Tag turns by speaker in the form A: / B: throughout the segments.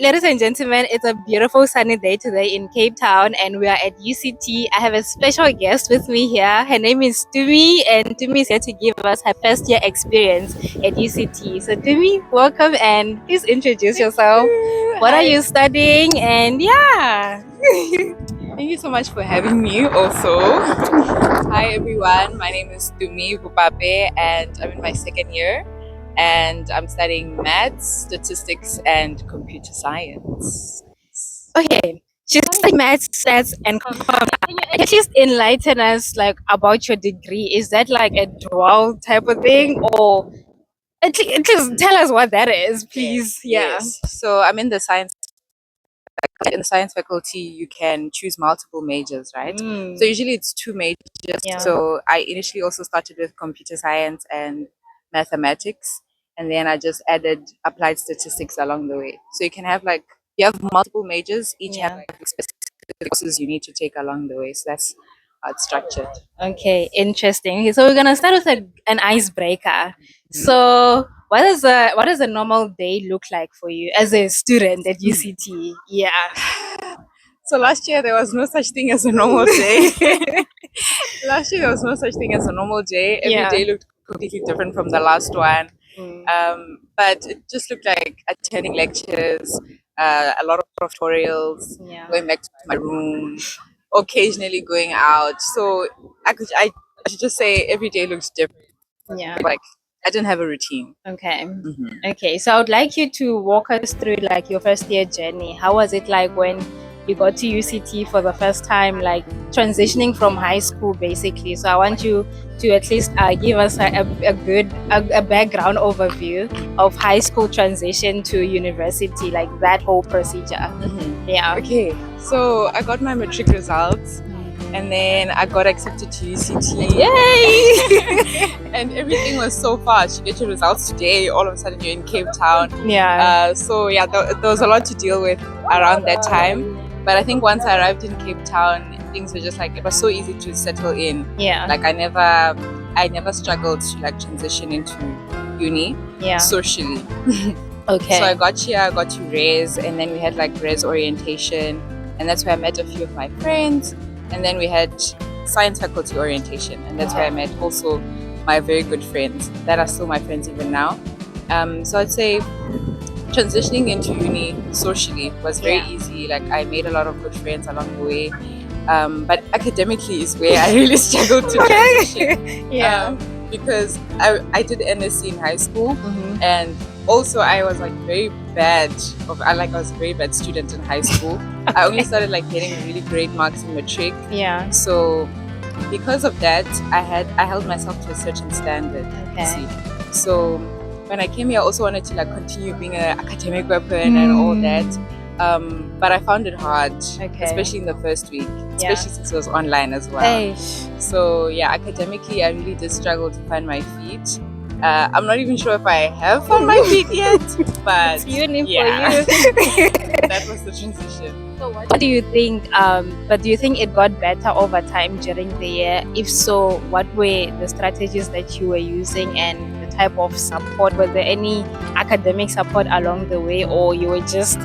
A: Ladies and gentlemen, it's a beautiful sunny day today in Cape Town, and we are at UCT. I have a special guest with me here. Her name is Tumi, and Tumi is here to give us her first year experience at UCT. So, Tumi, welcome and please introduce yourself. What are
B: Hi.
A: you studying? And yeah,
B: Thank you so much for having me also. Hi everyone, my name is Tumi Bupape and I'm in my second year and I'm studying maths, statistics and computer science.
A: okay. She's studying maths, stats, and computer. Can you at least enlighten us like about your degree? Is that like a dual type of thing, or at least tell us what that is, please? Yeah.
B: Yes. So I'm in the science faculty you can choose multiple majors, right? So usually it's two majors.
A: Yeah.
B: So I initially also started with computer science and mathematics and then I just added applied statistics along the way. So you have multiple majors, each have
A: Yeah.
B: specific courses you need to take along the way. So that's how it's structured.
A: Okay, interesting. Okay, so we're gonna start with an icebreaker. So, what does a normal day look like for you as a student at UCT? Yeah.
B: So last year there was no such thing as a normal day. Last year there was no such thing as a normal day. Every
A: Yeah.
B: day looked completely different from the last one.
A: Mm.
B: But it just looked like attending lectures, a lot of tutorials,
A: Yeah.
B: going back to my room, occasionally going out. So I should just say every day looks different.
A: Yeah.
B: Like I didn't have a routine.
A: Okay. Okay. So I would like you to walk us through like your first year journey. How was it like when you got to UCT for the first time, like transitioning from high school basically? So I want you to at least give us a background overview of high school transition to university, like that whole procedure. Yeah.
B: Okay, so I got my matric results and then I got accepted to UCT.
A: Yay!
B: And everything was so fast. You get your results today, all of a sudden you're in Cape Town.
A: Yeah.
B: So yeah, there was a lot to deal with around that time. But I think once I arrived in Cape Town, things were just like, it was so easy to settle in.
A: Yeah.
B: Like I never struggled to like transition into uni socially.
A: Okay.
B: So I got here, I got to res, and then we had like res orientation, and that's where I met a few of my friends. And then we had science faculty orientation, and that's where I met also my very good friends that are still my friends even now. So I'd say transitioning into uni socially was very easy. Like I made a lot of good friends along the way. But academically is where I really struggled to transition. Because I did NSC in high school, and also I was like very bad. I was a very bad student in high school. I only started like getting really great marks in matric.
A: Yeah.
B: So because of that, I held myself to a certain standard.
A: Okay.
B: So when I came here, I also wanted to like continue being an academic weapon and all that. But I found it hard, especially in the first week, especially since it was online as well. So yeah, academically, I really did struggle to find my feet. I'm not even sure if I have found my feet yet, but
A: it's uni
B: yeah,
A: for you.
B: that was the transition.
A: So what do you think? But do you think it got better over time during the year? If so, what were the strategies that you were using and the type of support? Was there any academic support along the way, or you were just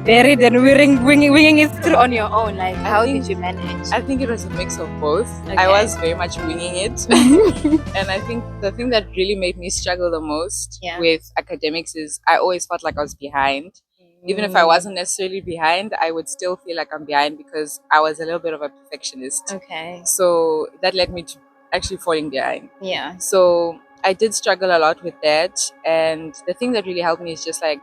A: buried and winging it through on your own? Like, how did you manage?
B: I think it was a mix of both. I was very much winging it. And I think the thing that really made me struggle the most with academics is I always felt like I was behind. Even if I wasn't necessarily behind, I would still feel like I'm behind because I was a little bit of a perfectionist.
A: Okay.
B: So that led me to actually falling behind.
A: Yeah.
B: So I did struggle a lot with that. And the thing that really helped me is just like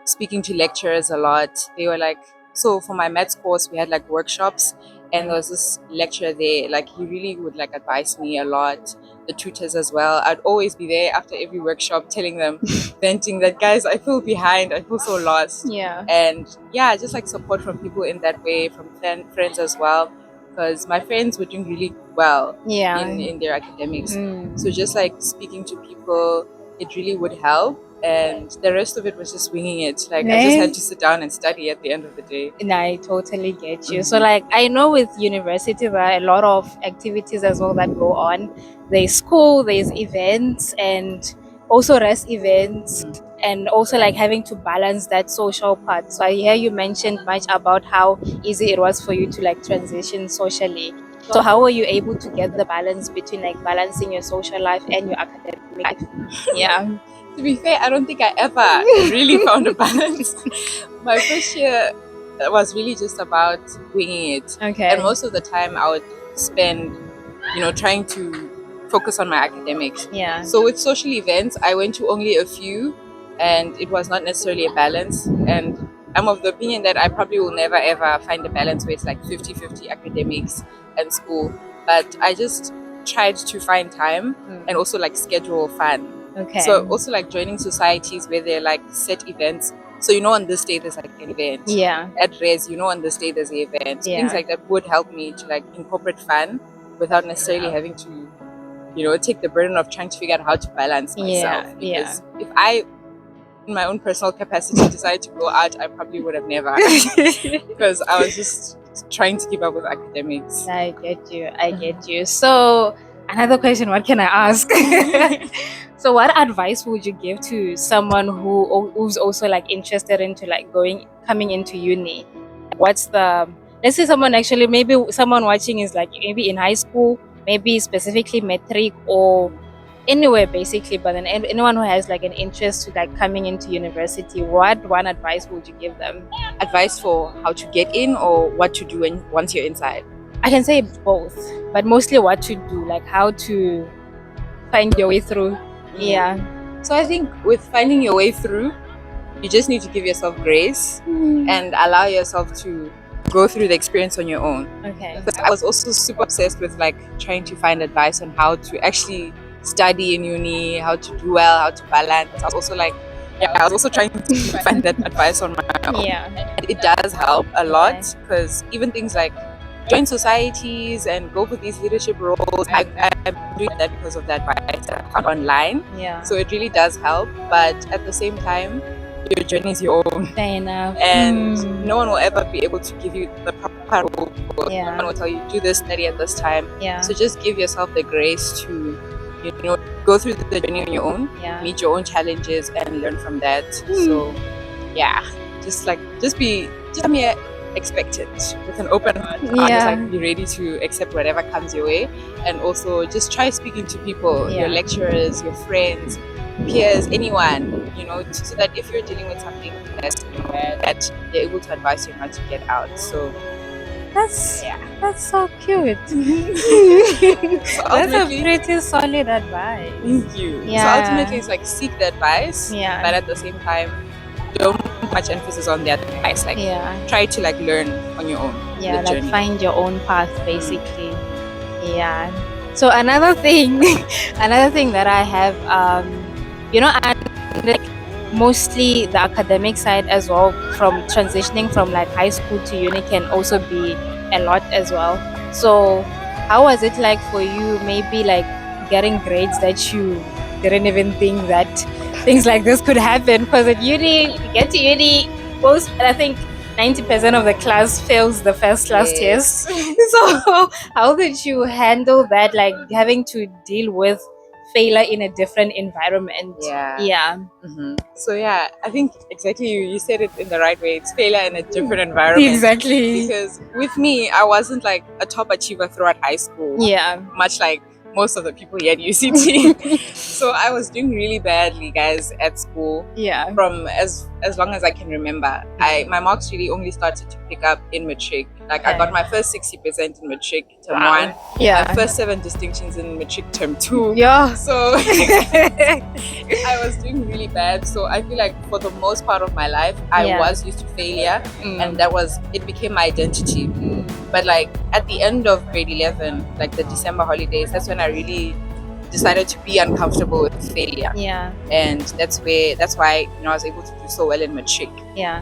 B: speaking to lecturers a lot. They were like, so for my maths course, we had like workshops, and there was this lecturer there, like he really would like advise me a lot. The tutors as well. I'd always be there after every workshop telling them, venting that, guys, I feel behind, I feel so lost.
A: Yeah.
B: And yeah, just like support from people in that way, from friends as well, because my friends were doing really well in their academics. So just like speaking to people, it really would help. And the rest of it was just winging it. Like I just had to sit down and study at the end of the day.
A: And I totally get you. So like I know with university there are a lot of activities as well that go on. There's school, there's events, and also rest events. and also like having to balance that social part. So I hear you mentioned much about how easy it was for you to like transition socially. So how were you able to get the balance between like balancing your social life and your academic life? Yeah.
B: To be fair, I don't think I ever really found a balance. My first year was really just about winging it.
A: Okay.
B: And most of the time I would spend, trying to focus on my academics.
A: Yeah.
B: So with social events, I went to only a few, and it was not necessarily a balance. And I'm of the opinion that I probably will never ever find a balance where it's like 50-50 academics and school. But I just tried to find time and also like schedule fun.
A: Okay.
B: So also like joining societies where they're like set events. So on this day there's like an event.
A: Yeah.
B: At Res, on this day there's an event.
A: Yeah.
B: Things like that would help me to like incorporate fun without necessarily having to, take the burden of trying to figure out how to balance myself. Because if I, in my own personal capacity, decided to go out, I probably would have never. Because I was just trying to keep up with academics.
A: I get you. So another question, what can I ask? So what advice would you give to someone who's also like interested into like coming into uni? Let's say someone actually, maybe someone watching is like maybe in high school, maybe specifically matric or anywhere basically, but then anyone who has like an interest to like coming into university, what one advice would you give them?
B: Advice for how to get in or what to do once you're inside?
A: I can say both, but mostly what to do, like how to find your way through. Yeah.
B: So I think with finding your way through, you just need to give yourself grace and allow yourself to go through the experience on your own.
A: Okay.
B: Because I was also super obsessed with like trying to find advice on how to actually study in uni, how to do well, how to balance. I was also like, I was also trying to find that advice on my own.
A: Yeah.
B: It does help a lot because even things like join societies and go for these leadership roles, I'm doing that because of that advice that I found online.
A: Yeah.
B: So it really does help, but at the same time, your journey is your own.
A: Fair enough.
B: And no one will ever be able to give you the proper role.
A: Yeah.
B: No one will tell you, do this, study at this time.
A: Yeah.
B: So just give yourself the grace to, go through the journey on your own, meet your own challenges and learn from that. So yeah, just be expectant with an open heart. Just like be ready to accept whatever comes your way, and also just try speaking to people, your lecturers, your friends, peers, anyone, so that if you're dealing with something that they're able to advise you how to get out. So
A: that's so cute.
B: So
A: that's a pretty solid advice.
B: Thank you.
A: Yeah.
B: So ultimately it's like seek the advice, but at the same time don't put much emphasis on the advice. Like try to like learn on your own.
A: Yeah, like find your own path basically. Yeah. So another thing that I have, and like mostly the academic side as well, from transitioning from like high school to uni can also be a lot as well. So how was it like for you, maybe like getting grades that you didn't even think that things like this could happen? Because at uni, you get to uni, I think 90% of the class fails the first last test. So how did you handle that, like having to deal with failure in a different environment?
B: So I think exactly you said it in the right way. It's failure in a different environment.
A: Exactly.
B: Because with me, I wasn't like a top achiever throughout high school. Much like most of the people here at UCT. So I was doing really badly, guys, at school. From as long as I can remember. My marks really only started to pick up in matric. Like I got my first 60% in matric term 1. My first 7 distinctions in matric term 2. So I was doing really bad. So I feel like for the most part of my life, I was used to failure, and it became my identity. But like at the end of grade 11, like the December holidays, that's when I really decided to be uncomfortable with failure. And that's why I was able to do so well in matric.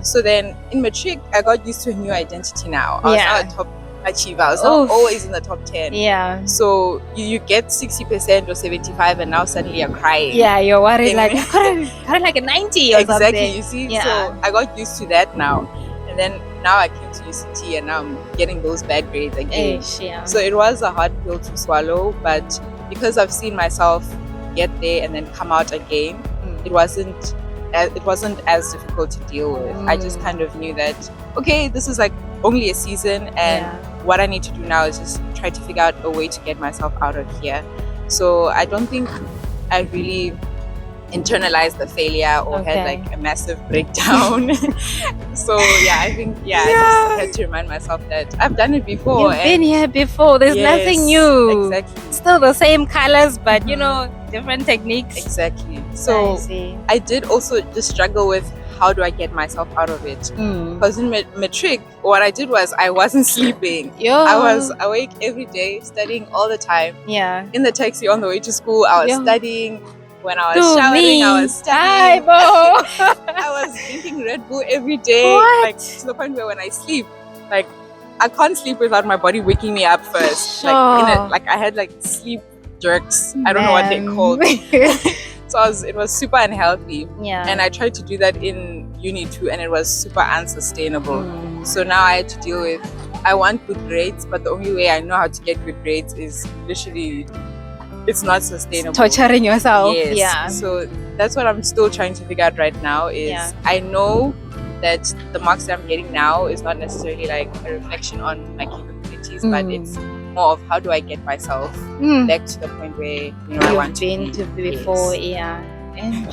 B: So then in matric, I got used to a new identity now. I was now a top achiever. I was not always in the top 10. So you get 60% or 75 and now suddenly you're crying.
A: You're worried like I got like a 90 or something.
B: Exactly, you see. So I got used to that now. And then now I came to UCT and now I'm getting those bad grades again. So it was a hard pill to swallow, but because I've seen myself get there and then come out again, it wasn't it wasn't as difficult to deal with. I just kind of knew that, okay, this is like only a season, and what I need to do now is just try to figure out a way to get myself out of here. So I don't think I really internalized the failure or had like a massive breakdown. So yeah, I think I just had to remind myself that I've done it before.
A: You've been here before. There's nothing new.
B: Exactly.
A: Still the same colors, but different techniques.
B: Exactly. So I did also just struggle with how do I get myself out of it? Because in matric, what I did was I wasn't sleeping. I was awake every day, studying all the time.
A: Yeah.
B: In the taxi on the way to school, I was studying. When I was
A: Tumi.
B: showering, I was studying. I was drinking Red Bull every day. Like to the point where when I sleep, like I can't sleep without my body waking me up first. Like I had like sleep jerks. I don't know what they're called. So it was super unhealthy. Yeah. And I tried to do that in uni too, and it was super unsustainable. So now I had to deal with, I want good grades, but the only way I know how to get good grades is literally, it's not sustainable.
A: Torturing yourself.
B: Yes. Yeah. So that's what I'm still trying to figure out right now is I know that the marks that I'm getting now is not necessarily like a reflection on my capabilities, but it's more of how do I get myself back to the point where I want to be before.
A: Yes. And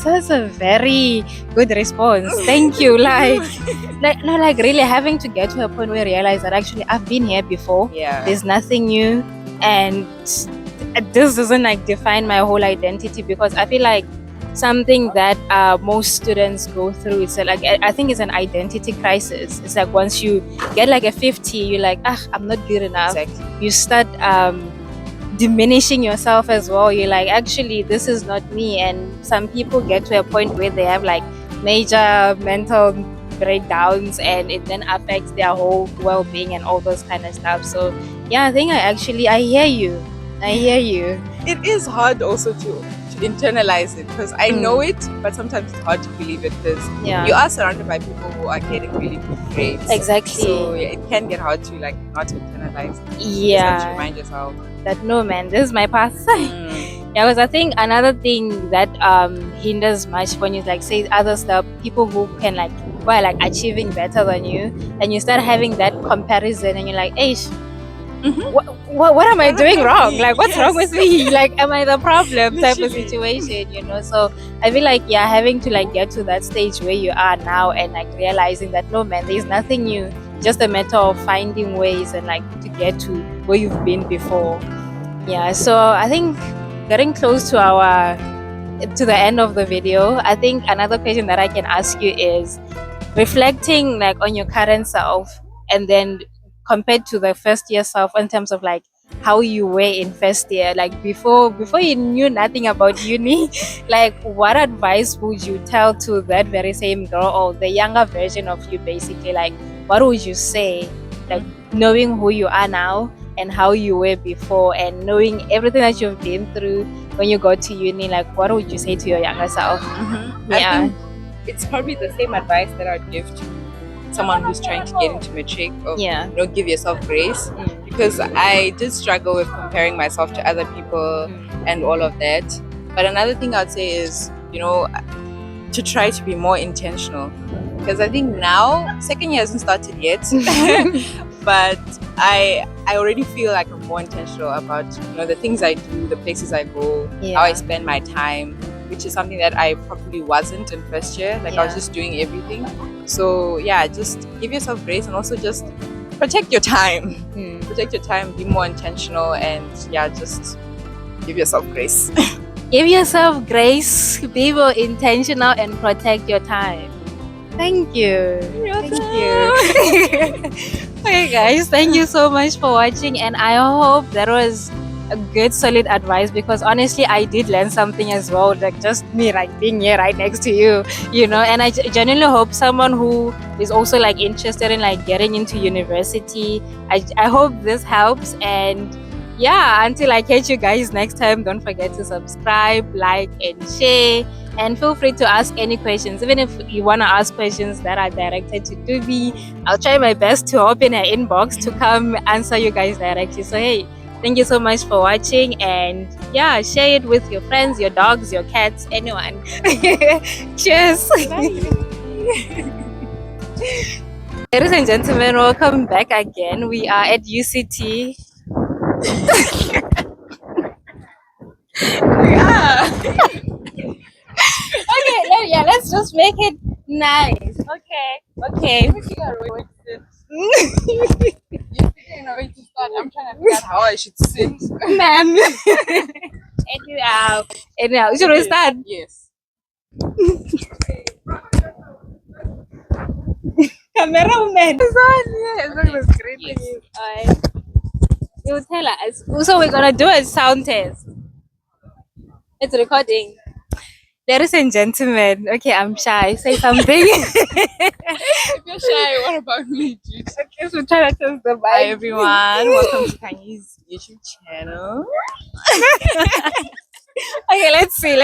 A: that's a very good response. Thank you. Like really having to get to a point where I realize that actually I've been here before. Yeah. There's nothing new, and this doesn't like define my whole identity, because I feel like something that most students go through, it's like, I think it's an identity crisis. It's like once you get like a 50, you're like, I'm not good enough. Exactly. You start diminishing yourself as well. You're like, actually this is not me. And some people get to a point where they have like major mental breakdowns, and it then affects their whole well-being and all those kind of stuff. So yeah, I think I hear you.
B: It is hard also to internalize it, because I know it, but sometimes it's hard to believe it, because you are surrounded by people who are getting really good grades.
A: Exactly.
B: So it can get hard to like not internalize it.
A: Yeah.
B: You have to remind yourself
A: that no man, this is my path. Yeah, because I think another thing that hinders much when you like say other stuff, people who can like who are like achieving better than you, and you start having that comparison, and you're like, hey, what am I doing wrong? Like, what's wrong with me? Like, am I the problem type of situation, So I feel like having to like get to that stage where you are now, and like realizing that no man, there's nothing new, just a matter of finding ways and like to get to where you've been before. Yeah, so I think getting close to the end of the video, I think another question that I can ask you is reflecting like on your current self, and then compared to the first year self, in terms of like how you were in first year, like before you knew nothing about uni. Like, what advice would you tell to that very same girl, or the younger version of you, basically? Like, what would you say, like knowing who you are now and how you were before, and knowing everything that you've been through when you got to uni? Like, what would you say to your younger self?
B: I think it's probably the same advice that I'd give to someone who's trying to get into matric, of give yourself grace, because I did struggle with comparing myself to other people and all of that. But another thing I'd say is to try to be more intentional, because I think now second year hasn't started yet but I already feel like I'm more intentional about the things I do, the places I go, how I spend my time, which is something that I probably wasn't in first year. Like I was just doing everything. So just give yourself grace, and also just protect your time. Protect your time, be more intentional, and just give yourself grace.
A: Give yourself grace, be more intentional, and protect your time. Thank you. Thank you. Okay guys, thank you so much for watching, and I hope that was a good solid advice, because honestly I did learn something as well, like just me like being here right next to you, and I genuinely hope someone who is also like interested in like getting into university, I hope this helps. And until I catch you guys next time, don't forget to subscribe, like, and share, and feel free to ask any questions. Even if you want to ask questions that are directed to Tumi, I'll try my best to open her inbox to come answer you guys directly. So hey, Thank you so much for watching, and yeah, share it with your friends, your dogs, your cats, anyone. Cheers. Ladies and gentlemen, welcome back again. We are at UCT.
B: Yeah.
A: Okay, yeah, let's just make it nice. Okay.
B: I'm trying to figure out how I should sit.
A: Ma'am. Anyhow, should we start?
B: Yes.
A: Cameraman.
B: Yes, that was great.
A: Yes. Alright. You tell us. So we're gonna do a sound test. It's recording. Ladies and gentlemen, okay, I'm shy. Say something.
B: If you're shy, what about me, dude?
A: Okay, so try to test the
B: Hi
A: vibe.
B: everyone, welcome to Kanye's YouTube channel.
A: Okay, let's see.